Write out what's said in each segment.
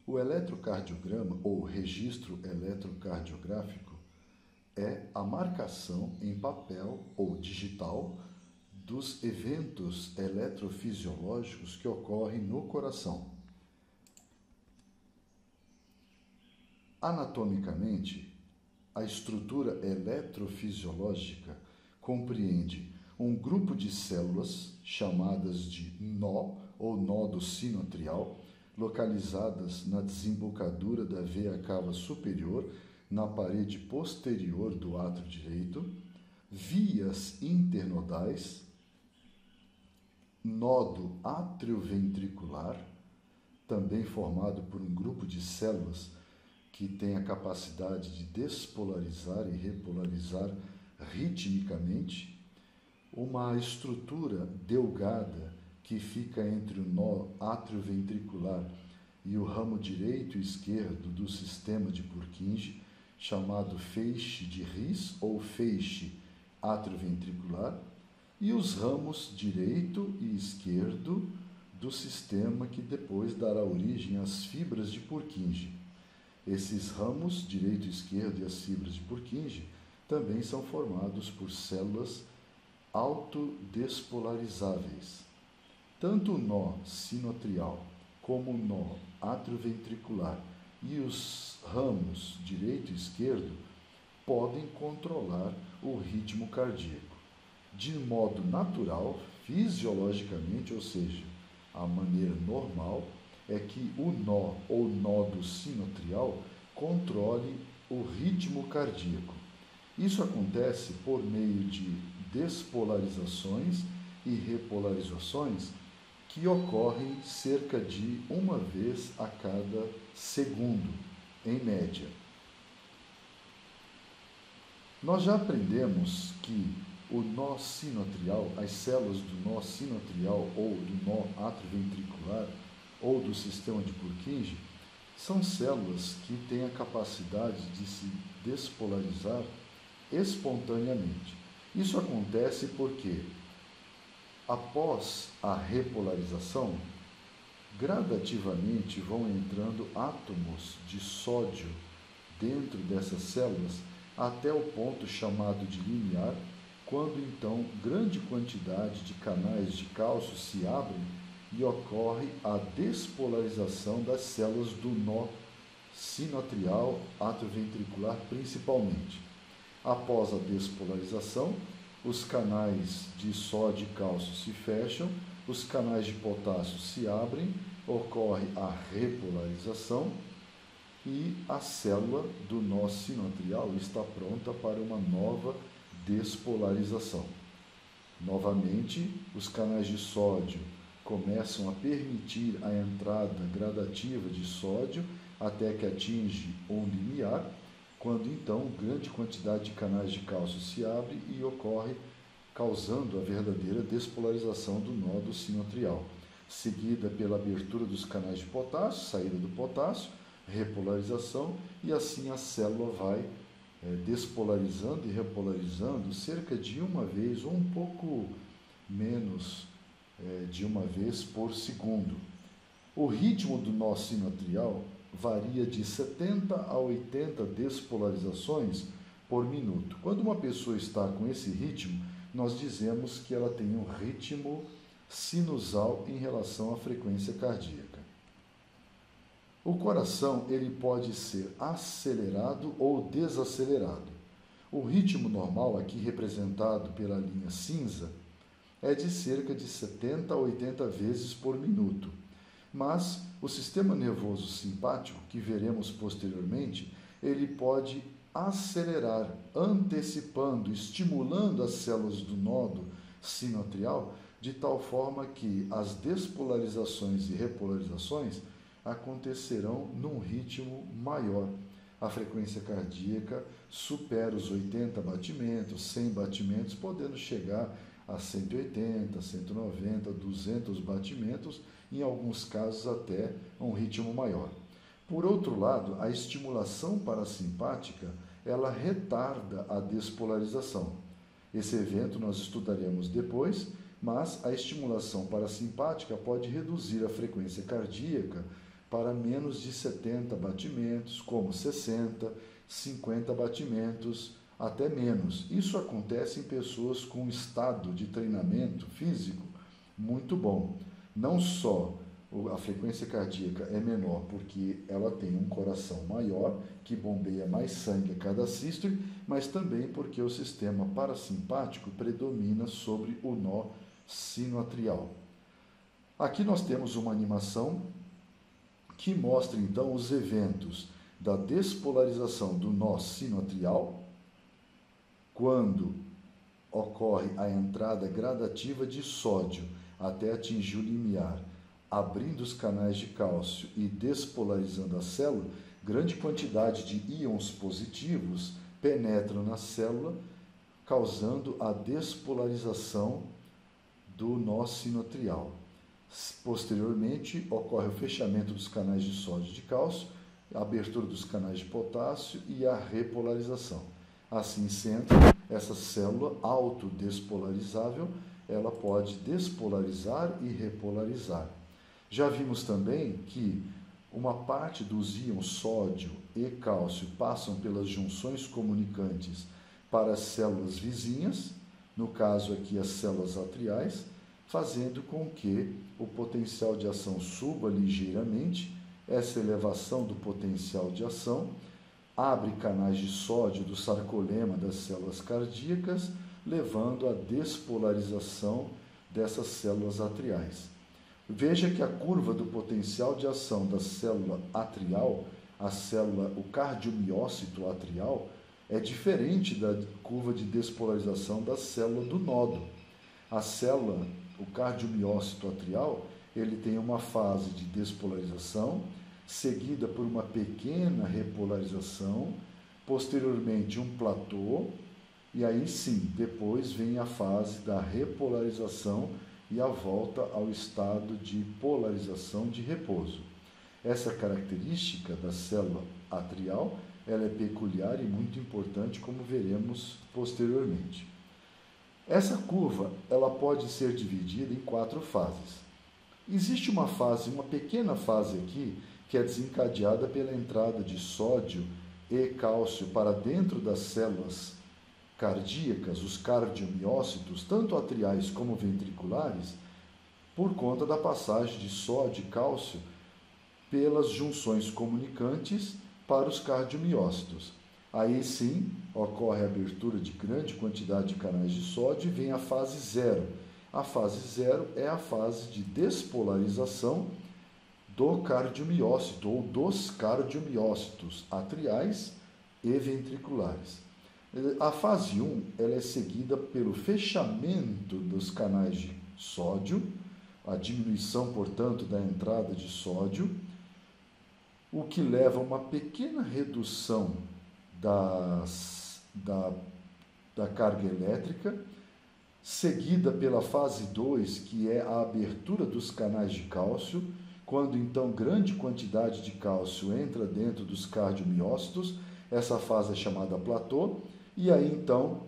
O eletrocardiograma ou registro eletrocardiográfico é a marcação em papel ou digital dos eventos eletrofisiológicos que ocorrem no coração. Anatomicamente, a estrutura eletrofisiológica compreende um grupo de células chamadas de nó ou nódo sinoatrial, localizadas na desembocadura da veia cava superior, na parede posterior do átrio direito, vias internodais, nodo atrioventricular, também formado por um grupo de células que tem a capacidade de despolarizar e repolarizar ritmicamente, uma estrutura delgada que fica entre o nó atrioventricular e o ramo direito e esquerdo do sistema de Purkinje, chamado feixe de His ou feixe atrioventricular, e os ramos direito e esquerdo do sistema que depois dará origem às fibras de Purkinje. Esses ramos, direito e esquerdo, e as fibras de Purkinje também são formados por células autodespolarizáveis. Tanto o nó sinoatrial como o nó atrioventricular e os ramos direito e esquerdo podem controlar o ritmo cardíaco de modo natural, fisiologicamente, ou seja, a maneira normal é que o nó ou nódo sinoatrial controle o ritmo cardíaco. Isso acontece por meio de despolarizações e repolarizações que ocorrem cerca de uma vez a cada segundo, em média. Nós já aprendemos que o nó sinoatrial, as células do nó sinoatrial ou do nó atrioventricular ou do sistema de Purkinje são células que têm a capacidade de se despolarizar espontaneamente. Isso acontece porque, após a repolarização, gradativamente vão entrando átomos de sódio dentro dessas células até o ponto chamado de limiar, quando então grande quantidade de canais de cálcio se abrem e ocorre a despolarização das células do nó sinoatrial atrioventricular principalmente. Após a despolarização, os canais de sódio e cálcio se fecham, os canais de potássio se abrem, ocorre a repolarização e a célula do nó sinoatrial está pronta para uma nova despolarização. Novamente, os canais de sódio começam a permitir a entrada gradativa de sódio até que atinge um limiar, quando então grande quantidade de canais de cálcio se abre e ocorre causando a verdadeira despolarização do nódo sinoatrial, seguida pela abertura dos canais de potássio, saída do potássio, repolarização, e assim a célula vai despolarizando e repolarizando cerca de uma vez ou um pouco menos de uma vez por segundo. O ritmo do nó sinoatrial varia de 70 a 80 despolarizações por minuto. Quando uma pessoa está com esse ritmo, nós dizemos que ela tem um ritmo sinusal em relação à frequência cardíaca. O coração ele pode ser acelerado ou desacelerado. O ritmo normal, aqui representado pela linha cinza, é de cerca de 70 a 80 vezes por minuto. Mas o sistema nervoso simpático, que veremos posteriormente, ele pode acelerar, antecipando, estimulando as células do nódo sinoatrial, de tal forma que as despolarizações e repolarizações acontecerão num ritmo maior. A frequência cardíaca supera os 80 batimentos, 100 batimentos, podendo chegar a 180, 190, 200 batimentos, em alguns casos até um ritmo maior. Por outro lado, a estimulação parasimpática, ela retarda a despolarização. Esse evento nós estudaremos depois, mas a estimulação parasimpática pode reduzir a frequência cardíaca para menos de 70 batimentos, como 60, 50 batimentos, até menos. Isso acontece em pessoas com estado de treinamento físico muito bom. Não só a frequência cardíaca é menor porque ela tem um coração maior, que bombeia mais sangue a cada sístole, mas também porque o sistema parasimpático predomina sobre o nó sinoatrial. Aqui nós temos uma animação que mostra então os eventos da despolarização do nó sinoatrial, quando ocorre a entrada gradativa de sódio até atingir o limiar, abrindo os canais de cálcio e despolarizando a célula, grande quantidade de íons positivos penetram na célula, causando a despolarização do nó sinoatrial. Posteriormente, ocorre o fechamento dos canais de sódio e de cálcio, a abertura dos canais de potássio e a repolarização. Assim sendo, essa célula autodespolarizável, ela pode despolarizar e repolarizar. Já vimos também que uma parte dos íons sódio e cálcio passam pelas junções comunicantes para as células vizinhas, no caso aqui as células atriais, fazendo com que o potencial de ação suba ligeiramente. Essa elevação do potencial de ação abre canais de sódio do sarcolema das células cardíacas, levando à despolarização dessas células atriais. Veja que a curva do potencial de ação da célula atrial, o cardiomiócito atrial, é diferente da curva de despolarização da célula do nódo. O cardiomiócito atrial, ele tem uma fase de despolarização, seguida por uma pequena repolarização, posteriormente um platô, e aí sim, depois vem a fase da repolarização e a volta ao estado de polarização de repouso. Essa característica da célula atrial, ela é peculiar e muito importante, como veremos posteriormente. Essa curva, ela pode ser dividida em 4 fases. Existe uma pequena fase aqui, que é desencadeada pela entrada de sódio e cálcio para dentro das células cardíacas, os cardiomiócitos, tanto atriais como ventriculares, por conta da passagem de sódio e cálcio pelas junções comunicantes para os cardiomiócitos. Aí sim, ocorre a abertura de grande quantidade de canais de sódio e vem a fase 0. A fase 0 é a fase de despolarização do cardiomiócito ou dos cardiomiócitos atriais e ventriculares. A fase 1 ela é seguida pelo fechamento dos canais de sódio, a diminuição, portanto, da entrada de sódio, o que leva a uma pequena redução da carga elétrica, seguida pela fase 2, que é a abertura dos canais de cálcio, quando então grande quantidade de cálcio entra dentro dos cardiomiócitos, essa fase é chamada platô, e aí então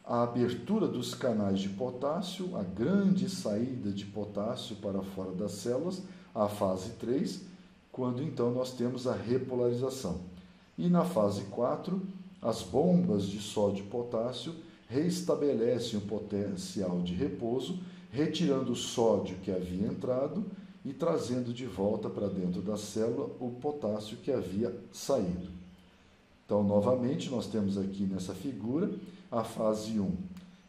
a abertura dos canais de potássio, a grande saída de potássio para fora das células, a fase 3, quando então nós temos a repolarização. E na fase 4, as bombas de sódio e potássio reestabelecem o potencial de repouso, retirando o sódio que havia entrado e trazendo de volta para dentro da célula o potássio que havia saído. Então, novamente, nós temos aqui nessa figura a fase 1,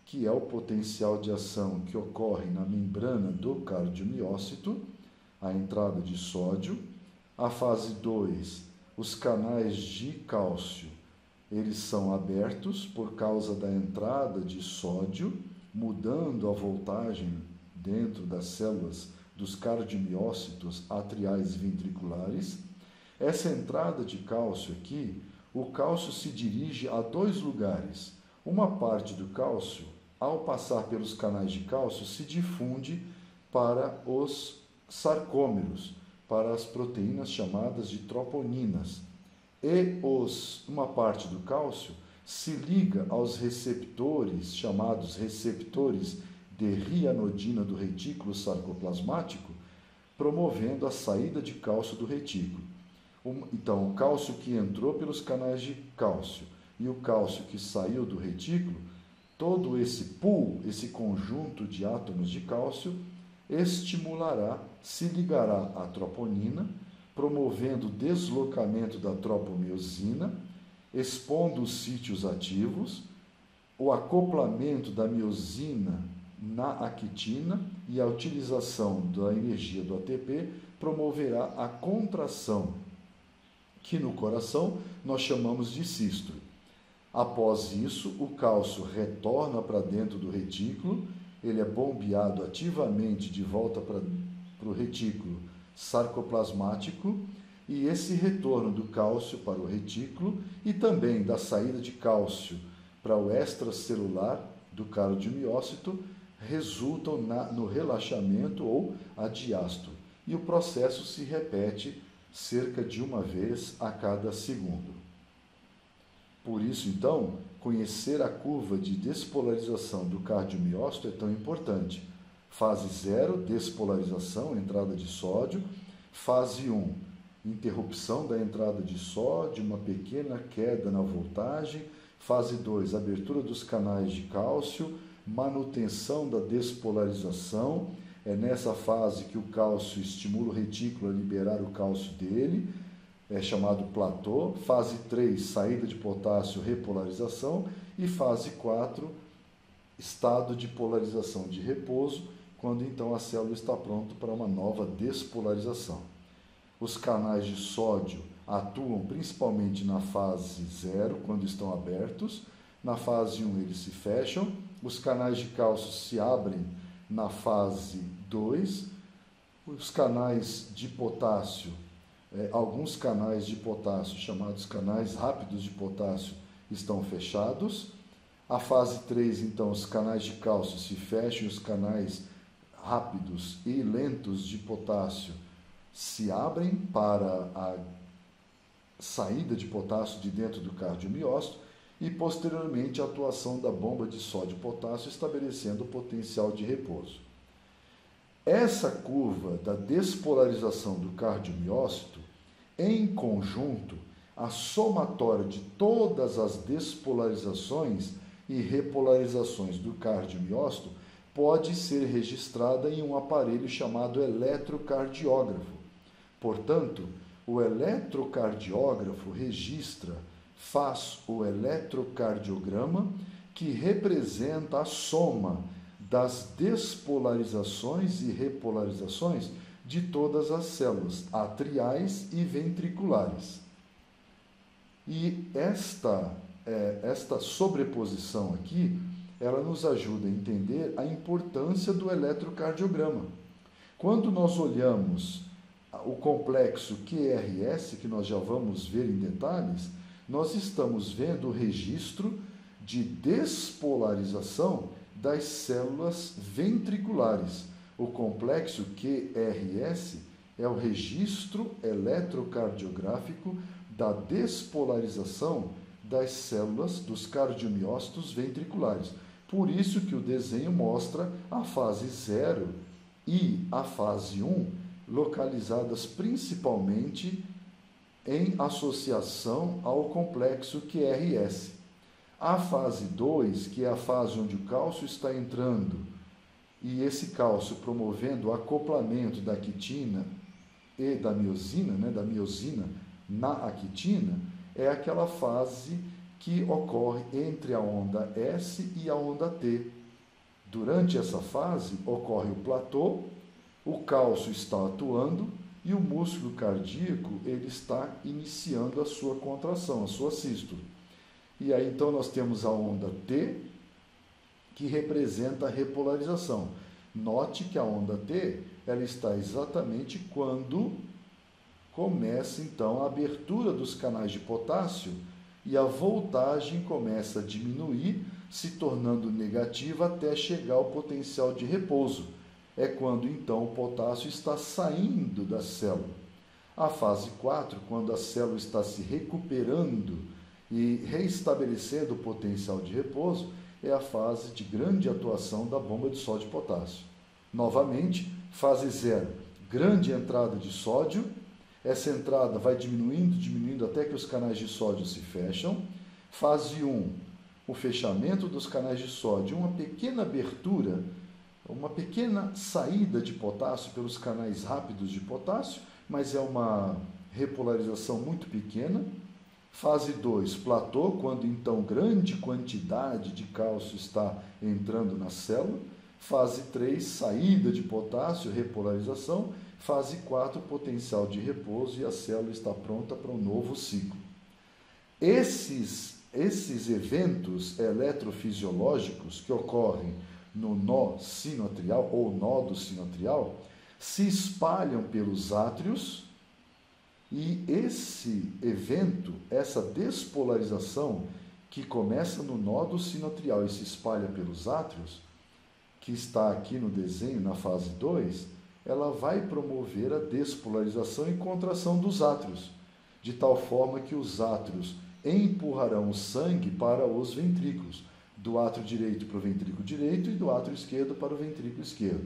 que é o potencial de ação que ocorre na membrana do cardiomiócito, a entrada de sódio. A fase 2, os canais de cálcio, eles são abertos por causa da entrada de sódio, mudando a voltagem dentro das células dos cardiomiócitos atriais e ventriculares. Essa entrada de cálcio aqui, o cálcio se dirige a 2 lugares. Uma parte do cálcio, ao passar pelos canais de cálcio, se difunde para os sarcômeros, para as proteínas chamadas de troponinas. E uma parte do cálcio se liga aos receptores, chamados receptores de rianodina do retículo sarcoplasmático, promovendo a saída de cálcio do retículo. Então, o cálcio que entrou pelos canais de cálcio e o cálcio que saiu do retículo, todo esse pool, esse conjunto de átomos de cálcio, estimulará, se ligará à troponina, promovendo o deslocamento da tropomiosina, expondo os sítios ativos, o acoplamento da miosina na actina e a utilização da energia do ATP promoverá a contração, que no coração nós chamamos de sístole. Após isso, o cálcio retorna para dentro do retículo, ele é bombeado ativamente de volta para o retículo sarcoplasmático, e esse retorno do cálcio para o retículo e também da saída de cálcio para o extracelular do cardiomiócito resultam no relaxamento ou a diástole. E o processo se repete cerca de uma vez a cada segundo. Por isso, então, conhecer a curva de despolarização do cardiomiócito é tão importante. Fase 0, despolarização, entrada de sódio. Fase 1, interrupção da entrada de sódio, uma pequena queda na voltagem. Fase 2, abertura dos canais de cálcio, manutenção da despolarização. É nessa fase que o cálcio estimula o retículo a liberar o cálcio dele, é chamado platô. Fase 3, saída de potássio, repolarização. E fase 4, estado de polarização de repouso, quando então a célula está pronta para uma nova despolarização. Os canais de sódio atuam principalmente na fase 0, quando estão abertos. Na fase 1 eles se fecham. Os canais de cálcio se abrem na fase 2. Os canais de potássio, alguns canais de potássio, chamados canais rápidos de potássio, estão fechados. A fase 3, então, os canais de cálcio se fecham e os canais rápidos e lentos de potássio se abrem para a saída de potássio de dentro do cardiomiócito e, posteriormente, a atuação da bomba de sódio e potássio estabelecendo o potencial de repouso. Essa curva da despolarização do cardiomiócito, em conjunto, a somatória de todas as despolarizações e repolarizações do cardiomiócito pode ser registrada em um aparelho chamado eletrocardiógrafo. Portanto, o eletrocardiógrafo faz o eletrocardiograma, que representa a soma das despolarizações e repolarizações de todas as células atriais e ventriculares. E esta sobreposição aqui, ela nos ajuda a entender a importância do eletrocardiograma. Quando nós olhamos o complexo QRS, que nós já vamos ver em detalhes, nós estamos vendo o registro de despolarização das células ventriculares. O complexo QRS é o registro eletrocardiográfico da despolarização das células dos cardiomiócitos ventriculares. Por isso que o desenho mostra a fase 0 e a fase 1 localizadas principalmente em associação ao complexo QRS. A fase 2, que é a fase onde o cálcio está entrando, e esse cálcio promovendo o acoplamento da actina e da miosina, da miosina na actina, é aquela fase que ocorre entre a onda S e a onda T. Durante essa fase ocorre o platô, o cálcio está atuando e o músculo cardíaco ele está iniciando a sua contração, a sua sístole. E aí então nós temos a onda T, que representa a repolarização. Note que a onda T ela está exatamente quando começa então a abertura dos canais de potássio e a voltagem começa a diminuir, se tornando negativa até chegar ao potencial de repouso. É quando então o potássio está saindo da célula. A fase 4, quando a célula está se recuperando e reestabelecendo o potencial de repouso, é a fase de grande atuação da bomba de sódio e potássio. Novamente, fase 0, grande entrada de sódio. Essa entrada vai diminuindo até que os canais de sódio se fecham. Fase 1, o fechamento dos canais de sódio, uma pequena abertura, uma pequena saída de potássio pelos canais rápidos de potássio, mas é uma repolarização muito pequena. Fase 2, platô, quando então grande quantidade de cálcio está entrando na célula. Fase 3, saída de potássio, repolarização. Fase 4, potencial de repouso, e a célula está pronta para um novo ciclo. Esses eventos eletrofisiológicos que ocorrem no nó sinoatrial ou nódo sinoatrial se espalham pelos átrios, e esse evento, essa despolarização que começa no nódo sinoatrial e se espalha pelos átrios, que está aqui no desenho na fase 2, ela vai promover a despolarização e contração dos átrios, de tal forma que os átrios empurrarão o sangue para os ventrículos, do átrio direito para o ventrículo direito e do átrio esquerdo para o ventrículo esquerdo.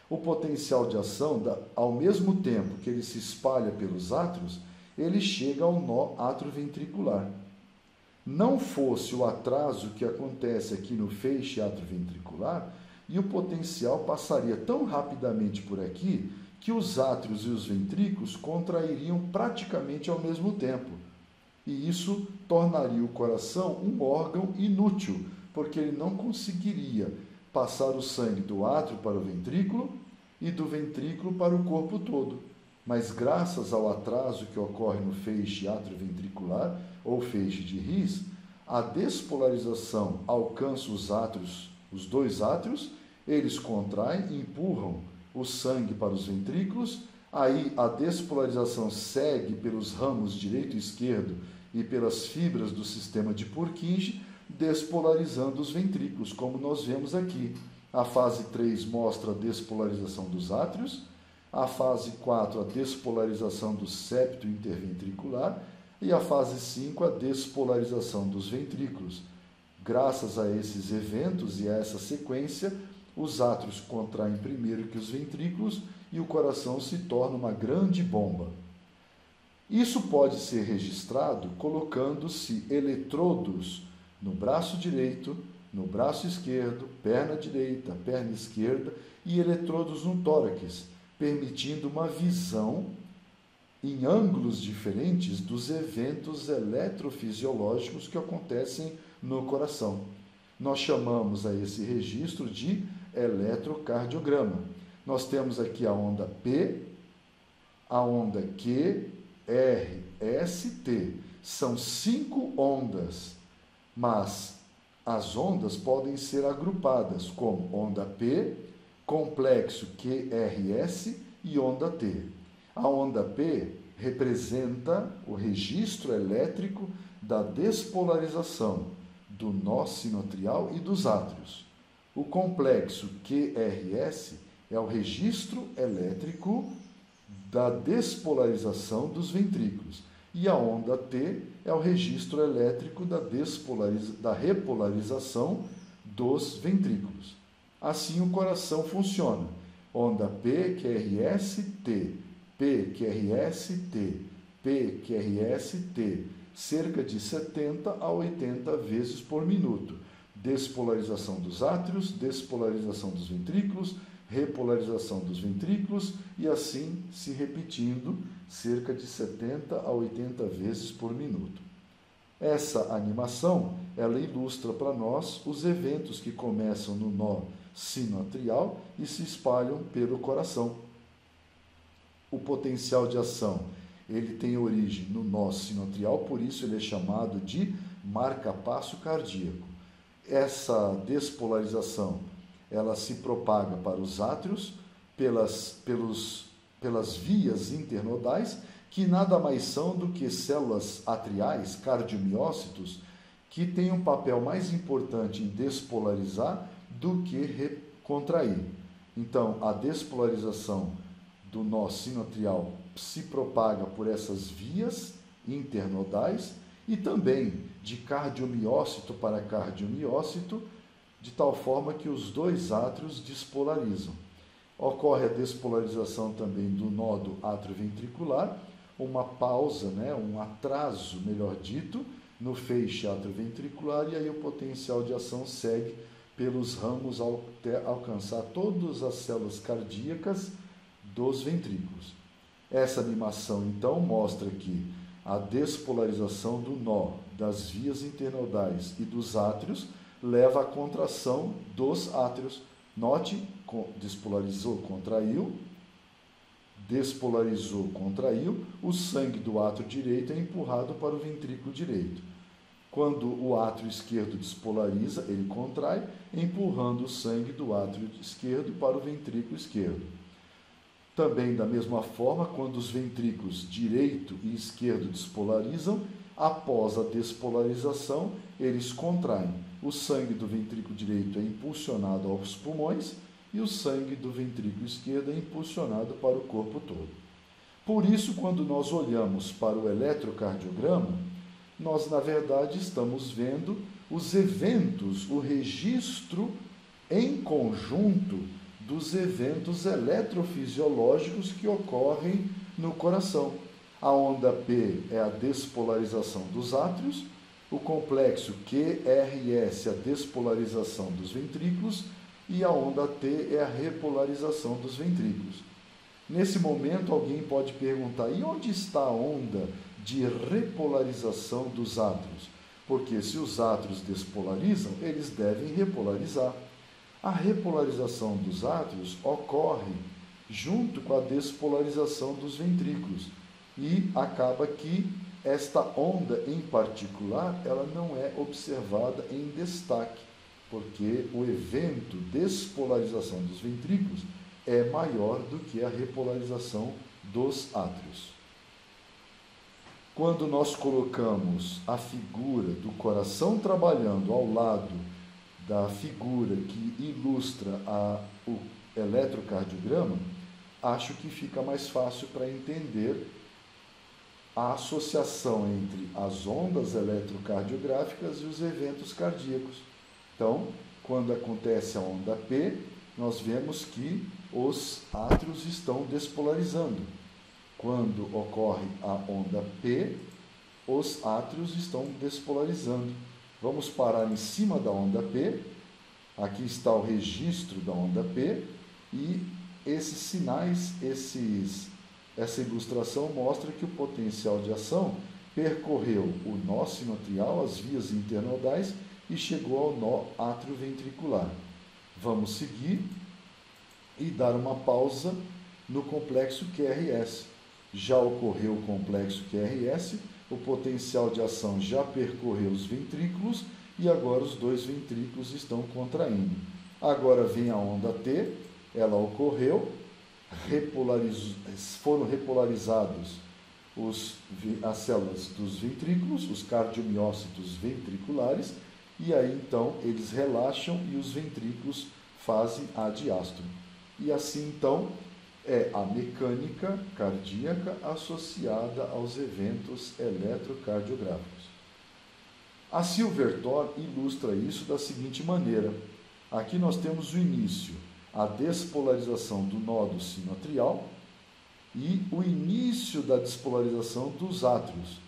O potencial de ação, ao mesmo tempo que ele se espalha pelos átrios, ele chega ao nó atrioventricular. Não fosse o atraso que acontece aqui no feixe atrioventricular, e o potencial passaria tão rapidamente por aqui que os átrios e os ventrículos contrairiam praticamente ao mesmo tempo. E isso tornaria o coração um órgão inútil, porque ele não conseguiria passar o sangue do átrio para o ventrículo e do ventrículo para o corpo todo. Mas graças ao atraso que ocorre no feixe atrioventricular ou feixe de His, a despolarização alcança os átrios, os dois átrios, eles contraem e empurram o sangue para os ventrículos. Aí a despolarização segue pelos ramos direito e esquerdo e pelas fibras do sistema de Purkinje, despolarizando os ventrículos, como nós vemos aqui. A fase 3 mostra a despolarização dos átrios, a fase 4 a despolarização do septo interventricular e a fase 5 a despolarização dos ventrículos. Graças a esses eventos e a essa sequência, os átrios contraem primeiro que os ventrículos e o coração se torna uma grande bomba. Isso pode ser registrado colocando-se eletrodos no braço direito, no braço esquerdo, perna direita, perna esquerda e eletrodos no tórax, permitindo uma visão em ângulos diferentes dos eventos eletrofisiológicos que acontecem no coração. Nós chamamos a esse registro de eletrocardiograma. Nós temos aqui a onda P, a onda Q, R, S, T. São 5 ondas, mas as ondas podem ser agrupadas como onda P, complexo QRS e onda T. A onda P representa o registro elétrico da despolarização do nó sinoatrial e dos átrios. O complexo QRS é o registro elétrico da despolarização dos ventrículos. E a onda T é o registro elétrico da repolarização dos ventrículos. Assim o coração funciona. Onda P, QRS, T, P, QRS, T, P, QRS, T, cerca de 70 a 80 vezes por minuto. Despolarização dos átrios, despolarização dos ventrículos, repolarização dos ventrículos e assim se repetindo cerca de 70 a 80 vezes por minuto. Essa animação, ela ilustra para nós os eventos que começam no nó sinoatrial e se espalham pelo coração. O potencial de ação, ele tem origem no nó sinoatrial, por isso ele é chamado de marca-passo cardíaco. Essa despolarização, ela se propaga para os átrios pelas vias internodais, que nada mais são do que células atriais, cardiomiócitos, que têm um papel mais importante em despolarizar do que contrair. Então, a despolarização do nó sinoatrial se propaga por essas vias internodais e também de cardiomiócito para cardiomiócito, de tal forma que os dois átrios despolarizam. Ocorre a despolarização também do nó do átrio ventricular, uma pausa, um atraso, melhor dito, no feixe atrioventricular, e aí o potencial de ação segue pelos ramos até alcançar todas as células cardíacas dos ventrículos. Essa animação, então, mostra que a despolarização do nó das vias internodais e dos átrios leva à contração dos átrios. Note, despolarizou, contraiu, despolarizou, contraiu, o sangue do átrio direito é empurrado para o ventrículo direito. Quando o átrio esquerdo despolariza, ele contrai, empurrando o sangue do átrio esquerdo para o ventrículo esquerdo. Também, da mesma forma, quando os ventrículos direito e esquerdo despolarizam, após a despolarização, eles contraem. O sangue do ventrículo direito é impulsionado aos pulmões e o sangue do ventrículo esquerdo é impulsionado para o corpo todo. Por isso, quando nós olhamos para o eletrocardiograma, nós, na verdade, estamos vendo os eventos, o registro em conjunto dos eventos eletrofisiológicos que ocorrem no coração. A onda P é a despolarização dos átrios, o complexo QRS, a despolarização dos ventrículos, e a onda T é a repolarização dos ventrículos. Nesse momento, alguém pode perguntar, e onde está a onda de repolarização dos átrios? Porque se os átrios despolarizam, eles devem repolarizar. A repolarização dos átrios ocorre junto com a despolarização dos ventrículos e acaba que esta onda em particular, ela não é observada em destaque, porque o evento despolarização dos ventrículos é maior do que a repolarização dos átrios. Quando nós colocamos a figura do coração trabalhando ao lado da figura que ilustra o eletrocardiograma, acho que fica mais fácil para entender a associação entre as ondas eletrocardiográficas e os eventos cardíacos. Então, quando acontece a onda P, nós vemos que os átrios estão despolarizando. Quando ocorre a onda P, os átrios estão despolarizando. Vamos parar em cima da onda P. Aqui está o registro da onda P e esses sinais, essa ilustração mostra que o potencial de ação percorreu o nó sinoatrial, as vias internodais e chegou ao nó atrioventricular. Vamos seguir e dar uma pausa no complexo QRS. Já ocorreu o complexo QRS, o potencial de ação já percorreu os ventrículos e agora os dois ventrículos estão contraindo. Agora vem a onda T, ela ocorreu, foram repolarizados as células dos ventrículos, os cardiomiócitos ventriculares, e aí então eles relaxam e os ventrículos fazem a diástole. E assim então é a mecânica cardíaca associada aos eventos eletrocardiográficos. A Silverthorne ilustra isso da seguinte maneira. Aqui nós temos o início, a despolarização do nódo sinoatrial e o início da despolarização dos átrios.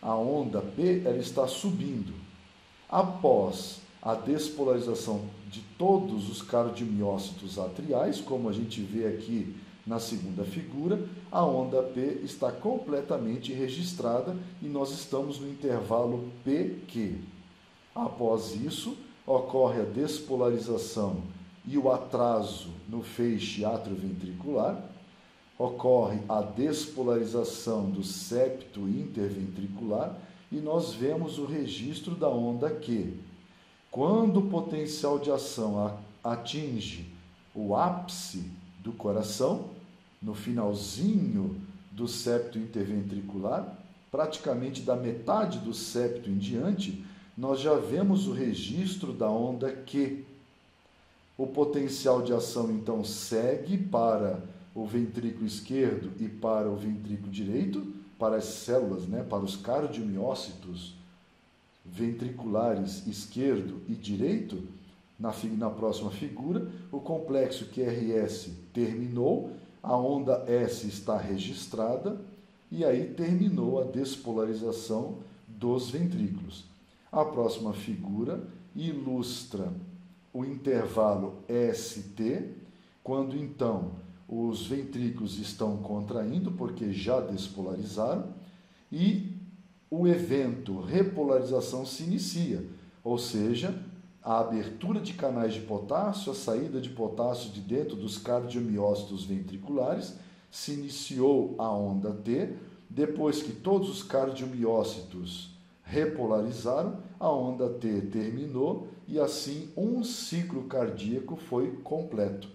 A onda P ela está subindo. Após a despolarização de todos os cardiomiócitos atriais, como a gente vê aqui na segunda figura, a onda P está completamente registrada e nós estamos no intervalo PQ. Após isso, ocorre a despolarização e o atraso no feixe atrioventricular, ocorre a despolarização do septo interventricular e nós vemos o registro da onda Q. Quando o potencial de ação atinge o ápice do coração, no finalzinho do septo interventricular, praticamente da metade do septo em diante, nós já vemos o registro da onda Q. O potencial de ação, então, segue para o ventrículo esquerdo e para o ventrículo direito, para as células, para os cardiomiócitos ventriculares esquerdo e direito, Na próxima figura, o complexo QRS terminou, a onda S está registrada e aí terminou a despolarização dos ventrículos. A próxima figura ilustra o intervalo ST, quando então os ventrículos estão contraindo, porque já despolarizaram, e o evento repolarização se inicia, ou seja, a abertura de canais de potássio, a saída de potássio de dentro dos cardiomiócitos ventriculares, se iniciou a onda T, depois que todos os cardiomiócitos repolarizaram, a onda T terminou e assim um ciclo cardíaco foi completo.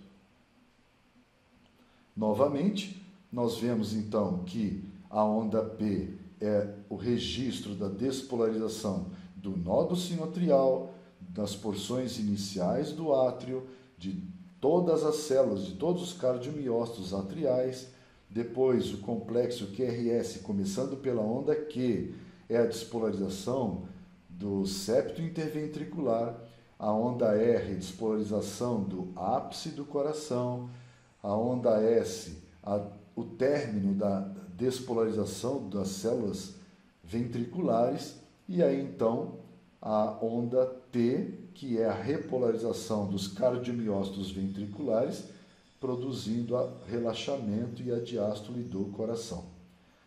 Novamente, nós vemos então que a onda P é o registro da despolarização do nódo sinoatrial, das porções iniciais do átrio, de todas as células, de todos os cardiomiócitos atriais. Depois, o complexo QRS, começando pela onda Q, é a despolarização do septo interventricular. A onda R, despolarização do ápice do coração. A onda S, o término da despolarização das células ventriculares. E aí, então, a onda T, que é a repolarização dos cardiomiócitos ventriculares, produzindo relaxamento e a diástole do coração.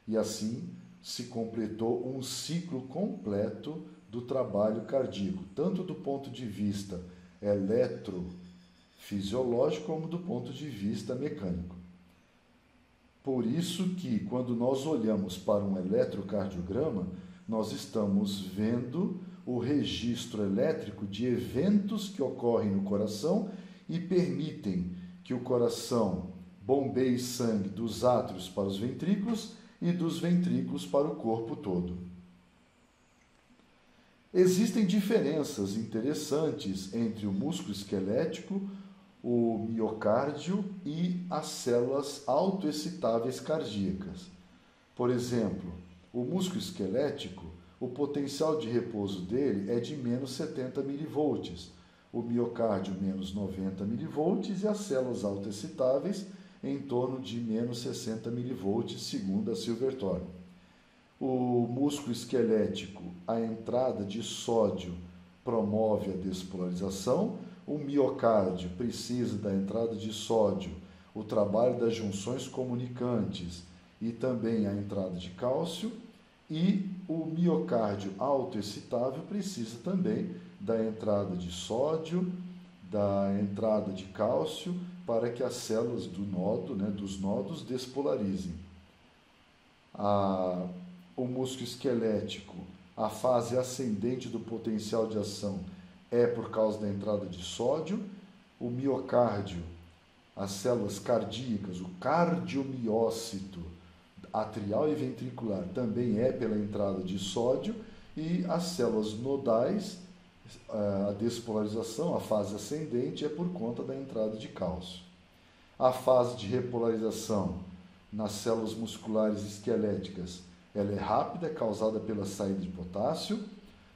E assim se completou um ciclo completo do trabalho cardíaco, tanto do ponto de vista eletrofisiológico como do ponto de vista mecânico. Por isso que, quando nós olhamos para um eletrocardiograma, nós estamos vendo o registro elétrico de eventos que ocorrem no coração e permitem que o coração bombeie sangue dos átrios para os ventrículos e dos ventrículos para o corpo todo. Existem diferenças interessantes entre o músculo esquelético, o miocárdio e as células autoexcitáveis cardíacas. Por exemplo, o músculo esquelético, o potencial de repouso dele é de menos 70 mV, o miocárdio menos 90 mV e as células autoexcitáveis em torno de menos 60 mV, segundo a Silverthorne. O músculo esquelético, a entrada de sódio promove a despolarização, o miocárdio precisa da entrada de sódio, o trabalho das junções comunicantes e também a entrada de cálcio, e o miocárdio autoexcitável precisa também da entrada de sódio, da entrada de cálcio, para que as células do nodo, dos nodos, despolarizem. O músculo esquelético, a fase ascendente do potencial de ação é por causa da entrada de sódio. O miocárdio, as células cardíacas, o cardiomiócito atrial e ventricular também é pela entrada de sódio, e as células nodais, a despolarização, a fase ascendente, é por conta da entrada de cálcio. A fase de repolarização nas células musculares esqueléticas, ela é rápida, é causada pela saída de potássio.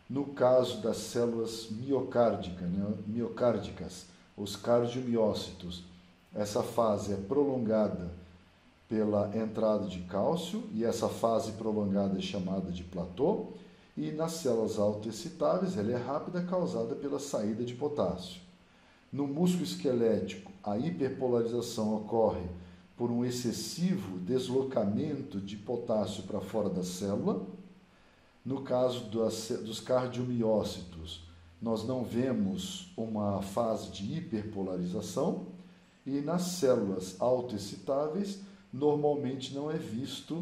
No caso das células miocárdicas, os cardiomiócitos, essa fase é prolongada pela entrada de cálcio, e essa fase prolongada é chamada de platô. E nas células autoexcitáveis, ela é rápida, causada pela saída de potássio. No músculo esquelético, a hiperpolarização ocorre por um excessivo deslocamento de potássio para fora da célula. No caso dos cardiomiócitos, nós não vemos uma fase de hiperpolarização, e nas células autoexcitáveis, normalmente não é vista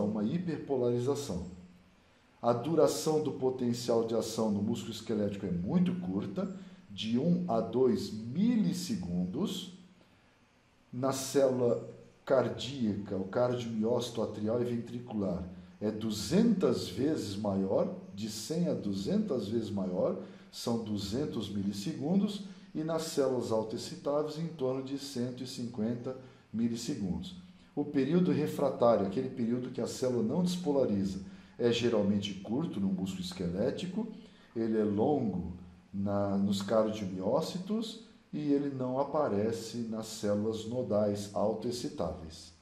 uma hiperpolarização. A duração do potencial de ação no músculo esquelético é muito curta, de 1 a 2 milissegundos. Na célula cardíaca, o cardiomiócito atrial e ventricular é 200 vezes maior, de 100 a 200 vezes maior, são 200 milissegundos, e nas células autoexcitáveis em torno de 150 milissegundos. O período refratário, aquele período que a célula não despolariza, é geralmente curto no músculo esquelético, ele é longo nos cardiomiócitos e ele não aparece nas células nodais autoexcitáveis.